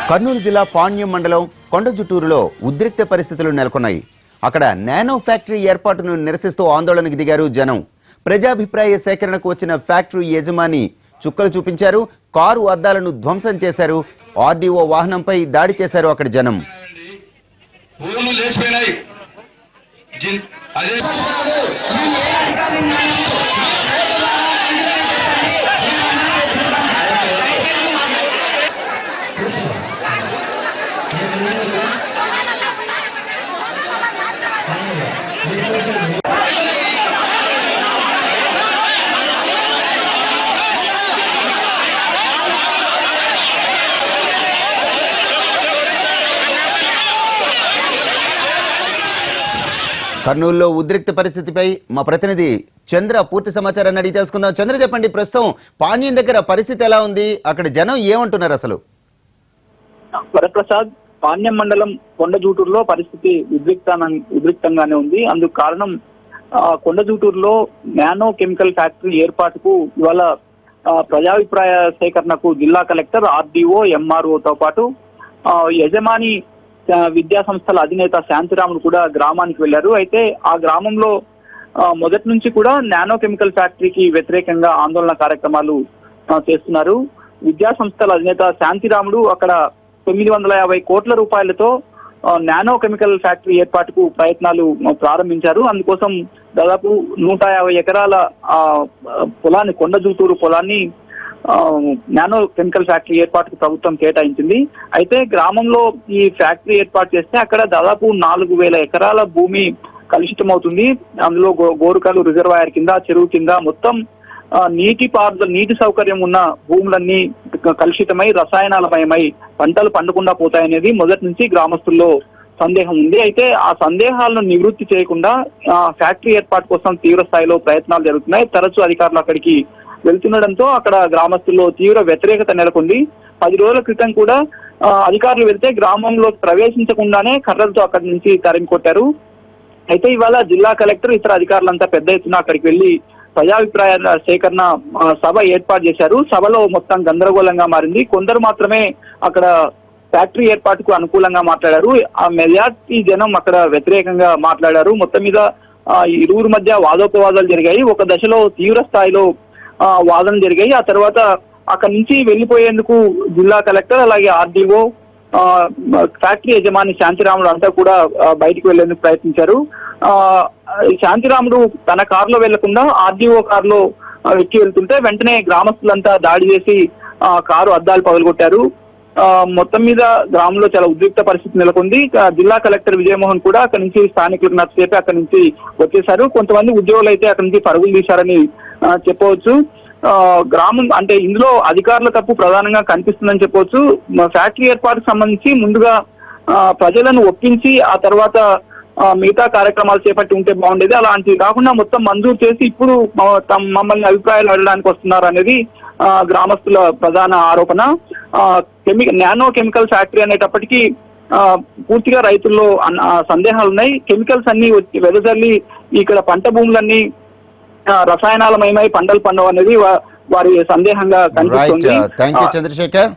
కర్నూలు జిల్లా పాణ్యం మండలం కొండజుట్టూరులో ఉద్రిక్త పరిస్థితులు నెలకొన్నాయి. అక్కడ నానో ఫ్యాక్టరీ ఏర్పాటును నిరసిస్తూ ఆందోళనకు దిగారు జనం. ప్రజాభిప్రాయ సేకరణకు వచ్చిన ఫ్యాక్టరీ యజమాని చుక్కలు చూపించారు. కారు అద్దాలను ధ్వంసం చేశారు. ఆర్డీఓ వాహనంపై దాడి చేశారు అక్కడ జనం. కర్నూలులో ఉద్రిక్త పరిస్థితిపై మా ప్రతినిధి చంద్ర పూర్తి సమాచారాన్ని అడిగి తెలుసుకుందాం. చంద్ర, చెప్పండి, ప్రస్తుతం పాణ్యం దగ్గర పరిస్థితి ఎలా ఉంది? అక్కడ జనం ఏమంటున్నారు అసలు? వరప్రసాద్, పాణ్యం మండలం కొండజూటూరులో పరిస్థితి ఉద్రిక్తంగానే ఉంది. అందుకు కారణం కొండజూటూరులో నానో కెమికల్ ఫ్యాక్టరీ ఏర్పాటుకు ఇవాళ ప్రజాభిప్రాయ సేకరణకు జిల్లా కలెక్టర్, ఆర్డీఓ, ఎంఆర్ఓతో పాటు యజమాని విద్యా సంస్థల అధినేత శాంతిరాములు కూడా గ్రామానికి వెళ్లారు. అయితే ఆ గ్రామంలో మొదటి నుంచి కూడా నానో కెమికల్ ఫ్యాక్టరీకి వ్యతిరేకంగా ఆందోళన కార్యక్రమాలు చేస్తున్నారు. విద్యా సంస్థల అధినేత శాంతిరాములు అక్కడ 950 కోట్ల రూపాయలతో నానో కెమికల్ ఫ్యాక్టరీ ఏర్పాటుకు ప్రయత్నాలు ప్రారంభించారు. అందుకోసం దాదాపు 150 ఎకరాల పొలాన్ని, కొండజూటూరు పొలాన్ని నానో కెమికల్ ఫ్యాక్టరీ ఏర్పాటుకు ప్రభుత్వం కేటాయించింది. అయితే గ్రామంలో ఈ ఫ్యాక్టరీ ఏర్పాటు చేస్తే అక్కడ దాదాపు 4000 ఎకరాల భూమి కలుషితమవుతుంది. అందులో గోరుకలు రిజర్వాయర్ కింద, చెరువు కింద మొత్తం నీటి సౌకర్యం ఉన్న భూములన్నీ కలుషితమై రసాయనాలమయమై పంటలు పండకుండా పోతాయనేది మొదటి నుంచి గ్రామస్తుల్లో సందేహం ఉంది. అయితే ఆ సందేహాలను నివృత్తి చేయకుండా ఫ్యాక్టరీ ఏర్పాటు కోసం తీవ్ర స్థాయిలో ప్రయత్నాలు జరుగుతున్నాయి. తరచూ అధికారులు అక్కడికి వెళ్తుండడంతో అక్కడ గ్రామస్తుల్లో తీవ్ర వ్యతిరేకత నెలకొంది. 10 రోజుల క్రితం కూడా అధికారులు వెళ్తే గ్రామంలో ప్రవేశించకుండానే కర్రలతో అక్కడి నుంచి తరిమి కొట్టారు. అయితే ఇవాళ జిల్లా కలెక్టర్, ఇతర అధికారులంతా పెద్ద ఎత్తున అక్కడికి వెళ్లి ప్రజాభిప్రాయ సేకరణ సభ ఏర్పాటు చేశారు. సభలో మొత్తం గందరగోళంగా మారింది. కొందరు మాత్రమే అక్కడ ఫ్యాక్టరీ ఏర్పాటుకు అనుకూలంగా మాట్లాడారు. ఆ మెజార్టీ జనం అక్కడ వ్యతిరేకంగా మాట్లాడారు. మొత్తం మీద ఇరువురు మధ్య వాదోపవాదాలు జరిగాయి. ఒక దశలో తీవ్ర స్థాయిలో వాదన జరిగాయి. ఆ తర్వాత అక్కడి నుంచి వెళ్లిపోయేందుకు జిల్లా కలెక్టర్, అలాగే ఆర్డీఓ, ఫ్యాక్టరీ యజమాని శాంతిరాముడు అంతా కూడా బయటికి వెళ్లేందుకు ప్రయత్నించారు. శాంతిరాముడు తన కారులో వెళ్లకుండా ఆర్డీఓ కారులో ఎక్కి వెళ్తుంటే వెంటనే గ్రామస్తులంతా దాడి చేసి కారు అద్దాలు పగలగొట్టారు. మొత్తం మీద గ్రామంలో చాలా ఉద్రిక్త పరిస్థితి నెలకొంది. జిల్లా కలెక్టర్ విజయమోహన్ కూడా అక్కడి నుంచి స్థానికులకు నచ్చజెప్పి అక్కడి నుంచి వచ్చేశారు. కొంతమంది ఉద్యోగులు అయితే అక్కడి నుంచి పరుగులు తీశారని చెప్పవచ్చు. గ్రామం అంటే ఇందులో అధికారుల తప్పు ప్రధానంగా కనిపిస్తుందని చెప్పవచ్చు. ఫ్యాక్టరీ ఏర్పాటుకు సంబంధించి ముందుగా ప్రజలను ఒప్పించి ఆ తర్వాత మిగతా కార్యక్రమాలు చేపట్టి ఉంటే బాగుండేది. అలాంటివి కాకుండా మొత్తం మంజూరు చేసి ఇప్పుడు మమ్మల్ని అభిప్రాయాలు అడగడానికి వస్తున్నారు అనేది గ్రామస్తుల ప్రధాన ఆరోపణ. నానో కెమికల్ ఫ్యాక్టరీ అనేటప్పటికీ పూర్తిగా రైతుల్లో సందేహాలు ఉన్నాయి. కెమికల్స్ అన్ని వెదజల్లి ఇక్కడ పంట భూములన్నీ రసాయనాలమయమై పంటలు పండవు అనేది వారి సందేహంగా కనిపిస్తుంది. చంద్రశేఖర్.